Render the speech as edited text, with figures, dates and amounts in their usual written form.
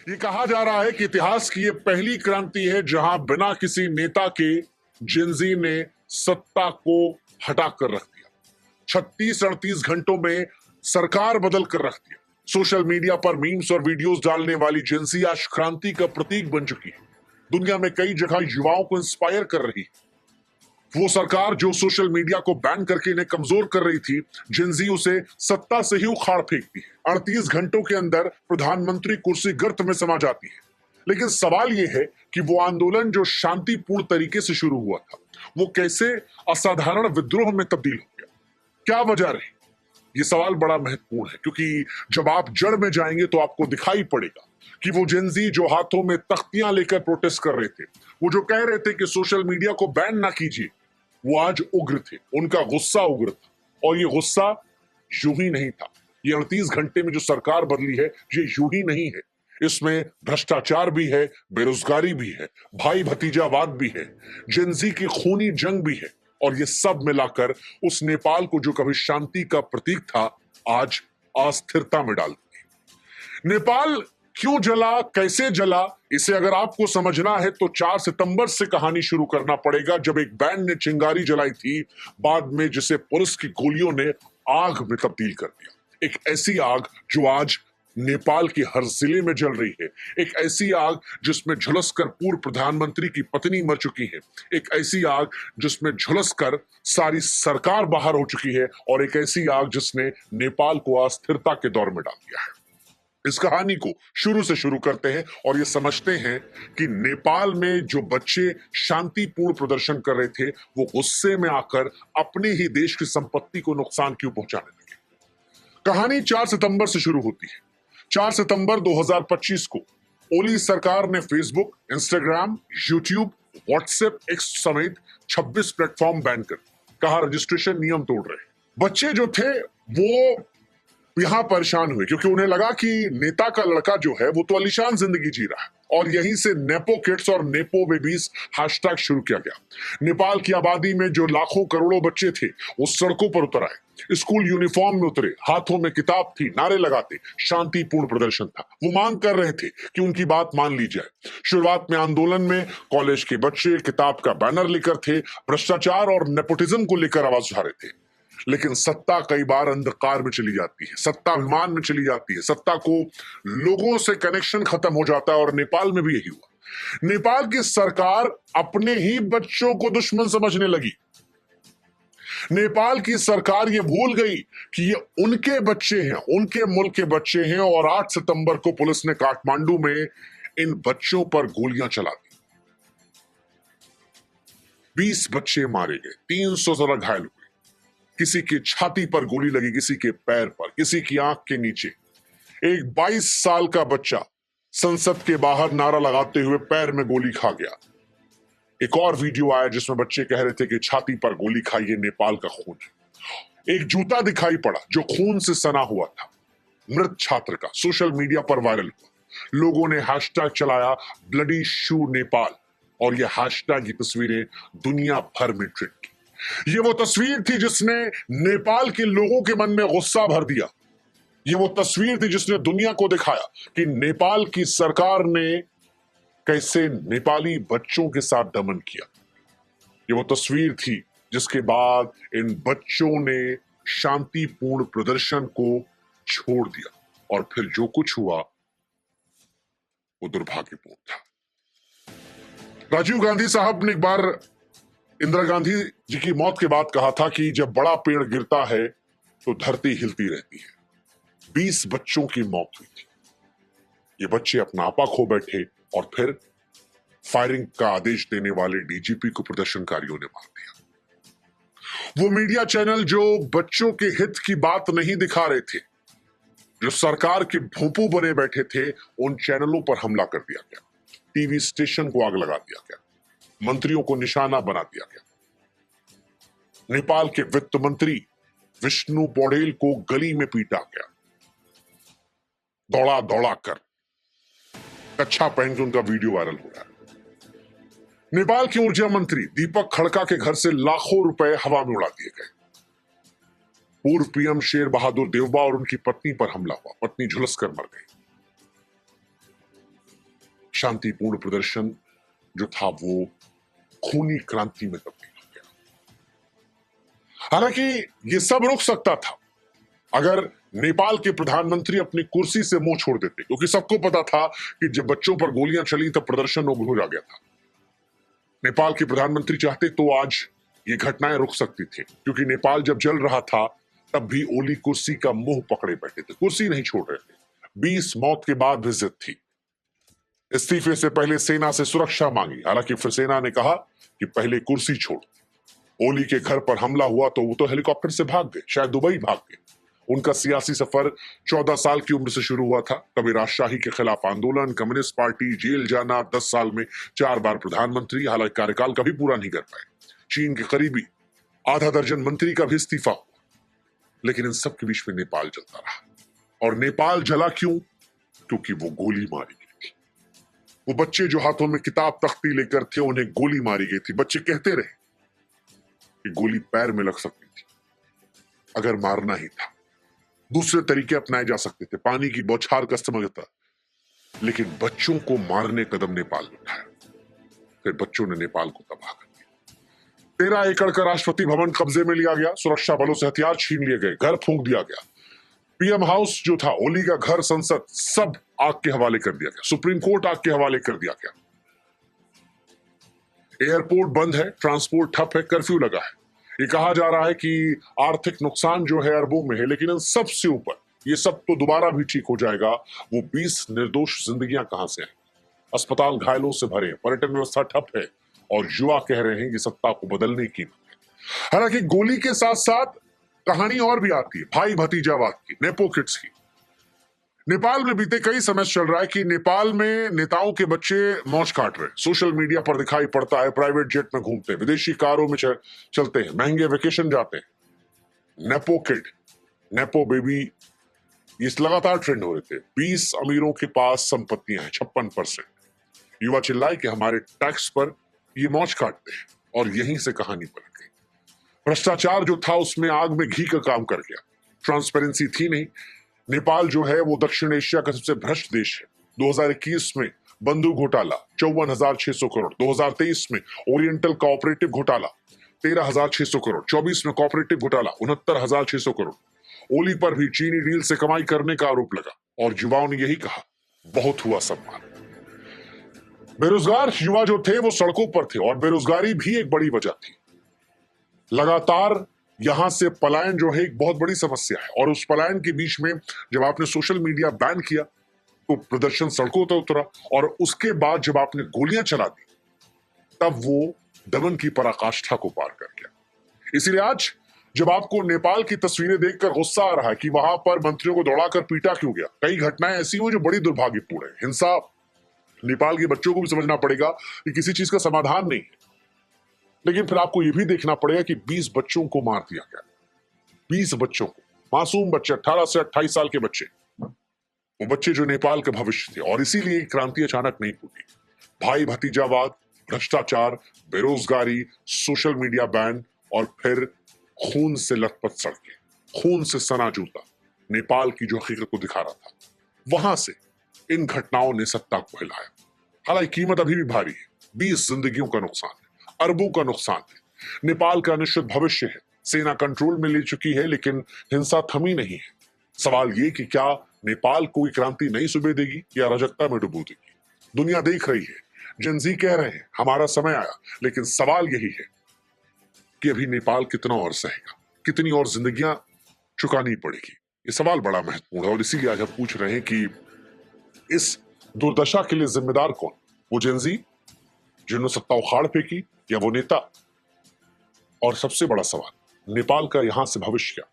ये कहा जा रहा है कि इतिहास की ये पहली क्रांति है जहां बिना किसी नेता के जिंजी ने सत्ता को हटा कर रख दिया। 36-38 घंटों में सरकार बदल कर रख दिया। सोशल मीडिया पर मीम्स और वीडियोस डालने वाली जिंजी आज क्रांति का प्रतीक बन चुकी है। दुनिया में कई जगह युवाओं को इंस्पायर कर रही है। वो सरकार जो सोशल मीडिया को बैन करके इन्हें कमजोर कर रही थी, जिंजी उसे सत्ता से ही उखाड़ फेंकती है। 38 घंटों के अंदर प्रधानमंत्री कुर्सी गर्त में समा जाती है। लेकिन सवाल यह है कि वो आंदोलन जो शांतिपूर्ण तरीके से शुरू हुआ था, वो कैसे असाधारण विद्रोह में तब्दील हो गया? क्या वजह रही? ये सवाल बड़ा महत्वपूर्ण है, क्योंकि जब आप जड़ में जाएंगे तो आपको दिखाई पड़ेगा कि वो जिंजी जो हाथों में तख्तियां लेकर प्रोटेस्ट कर रहे थे, वो जो कह रहे थे कि सोशल मीडिया को बैन ना कीजिए, वो आज उग्र थे। उनका गुस्सा उग्र था। और ये गुस्सा यूं ही नहीं था। ये 38 घंटे में जो सरकार बदली है, ये यूं ही नहीं है। इसमें भ्रष्टाचार भी है, बेरोजगारी भी है, भाई भतीजावाद भी है, जिंजी की खूनी जंग भी है। और ये सब मिलाकर उस नेपाल को जो कभी शांति का प्रतीक था, आज अस्थिरता में डाल दी। नेपाल क्यों जला, कैसे जला, इसे अगर आपको समझना है तो 4 सितंबर से कहानी शुरू करना पड़ेगा, जब एक बैंड ने चिंगारी जलाई थी, बाद में जिसे पुलिस की गोलियों ने आग में तब्दील कर दिया। एक ऐसी आग जो आज नेपाल के हर जिले में जल रही है। एक ऐसी आग जिसमें झुलसकर पूर्व प्रधानमंत्री की पत्नी मर चुकी है। एक ऐसी आग जिसमें झुलसकर सारी सरकार बाहर हो चुकी है। और एक ऐसी आग जिसने नेपाल को अस्थिरता के दौर में डाल दिया है। इस कहानी को शुरू से शुरू करते हैं और ये समझते हैं कि नेपाल में जो बच्चे शांतिपूर्ण प्रदर्शन कर रहे थे, वो गुस्से में आकर अपने ही देश की संपत्ति को नुकसान क्यों पहुंचाने लगे। कहानी 4 सितंबर से शुरू होती है। 4 सितंबर 2025 को ओली सरकार ने Facebook, Instagram, YouTube, WhatsApp, x समेत 26 प्लेटफॉर्म बैन कर कहा रजिस्ट्रेशन नियम तोड़ रहे। बच्चे जो थे वो यहां परेशान हुए, क्योंकि उन्हें लगा कि नेता का लड़का जो है वो तो आलीशान जिंदगी जी रहा है। और यहीं से नेपो किड्स और नेपो बेबीज हैशटैग शुरू किया गया। नेपाल की आबादी में जो लाखों करोड़ों बच्चे थे, वो सड़कों पर उतर आए, स्कूल यूनिफॉर्म में उतरे, हाथों में किताब थी, नारे लगाते, शांतिपूर्ण प्रदर्शन था। वो मांग कर रहे थे कि उनकी बात मान ली जाए। शुरुआत में आंदोलन में कॉलेज के बच्चे किताब का बैनर लेकर थे, भ्रष्टाचार और नेपोटिज्म को लेकर आवाज उठा रहे थे। लेकिन सत्ता कई बार अंधकार में चली जाती है, सत्ता अभिमान में चली जाती है, सत्ता को लोगों से कनेक्शन खत्म हो जाता है। और नेपाल में भी यही हुआ। नेपाल की सरकार अपने ही बच्चों को दुश्मन समझने लगी। नेपाल की सरकार ये भूल गई कि ये उनके बच्चे हैं, उनके मुल्क के बच्चे हैं। और 8 सितंबर को पुलिस ने काठमांडू में इन बच्चों पर गोलियां चला दी। 20 बच्चे मारे गए, 300 से ज्यादा घायल हुए। किसी की छाती पर गोली लगी, किसी के पैर पर, किसी की आंख के नीचे। एक 22 साल का बच्चा संसद के बाहर नारा लगाते हुए पैर में गोली खा गया। एक और वीडियो आया जिसमें बच्चे कह रहे थे कि छाती पर गोली खाई, ये नेपाल का खून है। एक जूता दिखाई पड़ा जो खून से सना हुआ था, मृत छात्र का, सोशल मीडिया पर वायरल हुआ। लोगों ने हैशटैग चलाया ब्लडी शू नेपाल, और ये हैशटैग की तस्वीरें दुनिया भर में ट्रेंड की। ये वो तस्वीर थी जिसने नेपाल के लोगों के मन में गुस्सा भर दिया। ये वो तस्वीर थी जिसने दुनिया को दिखाया कि नेपाल की सरकार ने कैसे नेपाली बच्चों के साथ दमन किया। ये वो तस्वीर थी जिसके बाद इन बच्चों ने शांतिपूर्ण प्रदर्शन को छोड़ दिया। और फिर जो कुछ हुआ वो दुर्भाग्यपूर्ण था। राजीव गांधी साहब ने एक बार इंदिरा गांधी जी की मौत के बाद कहा था कि जब बड़ा पेड़ गिरता है तो धरती हिलती रहती है। 20 बच्चों की मौत हुई थी। ये बच्चे अपना आपा खो बैठे और फिर फायरिंग का आदेश देने वाले डीजीपी को प्रदर्शनकारियों ने मार दिया। वो मीडिया चैनल जो बच्चों के हित की बात नहीं दिखा रहे थे, जो सरकार के भोंपू बने बैठे थे, उन चैनलों पर हमला कर दिया गया। टीवी स्टेशन को आग लगा दिया गया, मंत्रियों को निशाना बना दिया गया। नेपाल के वित्त मंत्री विष्णु पौडेल को गली में पीटा गया, दौड़ा दौड़ा कर। कच्छा पहन के उनका वीडियो वायरल हो रहा है। नेपाल के ऊर्जा मंत्री दीपक खड़का के घर से लाखों रुपए हवा में उड़ा दिए गए। पूर्व पीएम शेर बहादुर देवबा और उनकी पत्नी पर हमला हुआ, पत्नी झुलस कर मर गई। शांतिपूर्ण प्रदर्शन जो था वो खूनी क्रांति में तब्दील हो गया। हालांकि ये सब रुक सकता था अगर नेपाल के प्रधानमंत्री अपनी कुर्सी से मुंह छोड़ देते, क्योंकि सबको पता था कि जब बच्चों पर गोलियां चली तब प्रदर्शन उग्र हो गया था। नेपाल के प्रधानमंत्री चाहते तो आज ये घटनाएं रुक सकती थी, क्योंकि नेपाल जब जल रहा था तब भी ओली कुर्सी का मुंह पकड़े बैठे थे, कुर्सी नहीं छोड़ रहे थे। 20 मौत के बाद भी जिद थी। इस्तीफे से पहले सेना से सुरक्षा मांगी, हालांकि फिर सेना ने कहा कि पहले कुर्सी छोड़। ओली के घर पर हमला हुआ तो वो तो हेलीकॉप्टर से भाग गए, शायद दुबई भाग गए। उनका सियासी सफर 14 साल की उम्र से शुरू हुआ था। कभी राजशाही के खिलाफ आंदोलन, कम्युनिस्ट पार्टी, जेल जाना, 10 साल में 4 बार प्रधानमंत्री, हालांकि कार्यकाल कभी पूरा नहीं कर पाए। चीन के करीबी आधा दर्जन मंत्री का भी इस्तीफा हुआ। लेकिन इन सब के बीच में नेपाल जलता रहा। और नेपाल जला क्यों? क्योंकि वो गोली मारी गई थी। वो बच्चे जो हाथों में किताब तख्ती लेकर थे, उन्हें गोली मारी गई थी। बच्चे कहते रहे कि गोली पैर में लग सकती थी। अगर मारना ही था, दूसरे तरीके अपनाए जा सकते थे, पानी की बौछार का इस्तेमाल था, लेकिन बच्चों को मारने कदम नेपाल ने उठाया। फिर बच्चों ने नेपाल को तबाह कर दिया। 13 एकड़ का राष्ट्रपति भवन कब्जे में लिया गया, सुरक्षा बलों से हथियार छीन लिए गए, घर फूंक दिया गया। पीएम हाउस जो था, ओली का घर, संसद, सब आग के हवाले कर दिया गया। सुप्रीम कोर्ट आग के हवाले कर दिया गया। एयरपोर्ट बंद है, ट्रांसपोर्ट ठप है, कर्फ्यू लगा है। ये कहा जा रहा है कि आर्थिक नुकसान जो है अरबों में है, लेकिन इन सबसे ऊपर ये सब तो दोबारा भी ठीक हो जाएगा। वो 20 निर्दोष जिंदगियां कहां से हैं? अस्पताल घायलों से भरे, पर्यटन व्यवस्था ठप है और युवा कह रहे हैं कि सत्ता को बदलने की। हालांकि गोली के साथ साथ कहानी और भी आती है, भाई भतीजावाद की, नेपो किड्स की। नेपाल में बीते कई समय चल रहा है कि नेपाल में नेताओं के बच्चे मौज काट रहे, सोशल मीडिया पर दिखाई पड़ता है, प्राइवेट जेट में घूमते हैं, विदेशी कारों में चलते हैं, महंगे वेकेशन जाते हैं। नेपो किड, नेपो बेबी, ये लगातार ट्रेंड हो रहे थे। 20 अमीरों के पास संपत्तियां हैं, 56%। युवा चिल्लाए कि हमारे टैक्स पर ये मौज काटते हैं, और यहीं से कहानी पलट गई। भ्रष्टाचार जो था उसमें आग में घी का काम कर गया। ट्रांसपेरेंसी थी नहीं। नेपाल जो है वो दक्षिण एशिया का सबसे भ्रष्ट देश है। 2021 में बंधु घोटाला 54,600 करोड़, 2023 में ओरिएंटल कोऑपरेटिव घोटाला 13,600 करोड़, 24 में कोऑपरेटिव घोटाला 69,600 करोड़। ओली पर भी चीनी डील से कमाई करने का आरोप लगा, और युवाओं ने यही कहा, बहुत हुआ सम्मान। बेरोजगार युवा जो थे वो सड़कों पर थे, और बेरोजगारी भी एक बड़ी वजह थी। लगातार यहां से पलायन जो है एक बहुत बड़ी समस्या है, और उस पलायन के बीच में जब आपने सोशल मीडिया बैन किया तो प्रदर्शन सड़कों पर उतरा, और उसके बाद जब आपने गोलियां चला दी तब वो दमन की पराकाष्ठा को पार कर गया। इसीलिए आज जब आपको नेपाल की तस्वीरें देखकर गुस्सा आ रहा है कि वहां पर मंत्रियों को दौड़ाकर पीटा क्यों गया, कई घटनाएं ऐसी हुई जो बड़ी दुर्भाग्यपूर्ण है। हिंसा, नेपाल के बच्चों को भी समझना पड़ेगा कि किसी चीज का समाधान नहीं है, लेकिन फिर आपको यह भी देखना पड़ेगा कि 20 बच्चों को मार दिया गया। 20 बच्चों को, मासूम बच्चे, 18 से 28 साल के बच्चे, वो बच्चे जो नेपाल के भविष्य थे। और इसीलिए क्रांति अचानक नहीं फूटी। भाई भतीजावाद, भ्रष्टाचार, बेरोजगारी, सोशल मीडिया बैन, और फिर खून से लथपथ सड़कें, खून से सना जूता नेपाल की जो हकीकत को दिखा रहा था, वहां से इन घटनाओं ने सत्ता को हिलाया। हालांकि कीमत अभी भी भारी है। 20 जिंदगियों का नुकसान है, अरबों का नुकसान है। नेपाल का अनिश्चित भविष्य है। सेना कंट्रोल में ले चुकी है, लेकिन हिंसा थमी नहीं है। सवाल ये कि क्या नेपाल कोई क्रांति नई सुबह देगी या अराजकता में डुबो देगी? दुनिया देख रही है, जेनजी कह रहे हैं हमारा समय आया, लेकिन सवाल यही है कि अभी नेपाल कितना और सहेगा, कितनी और जिंदगियां चुकानी पड़ेगी। ये सवाल बड़ा महत्वपूर्ण है, और इसीलिए आज हम पूछ रहे हैं कि इस दुर्दशा के लिए जिम्मेदार कौन? वो जेनजी जिन्होंने सत्ता उखाड़ फेंकी, या वो नेता? और सबसे बड़ा सवाल, नेपाल का यहां से भविष्य क्या?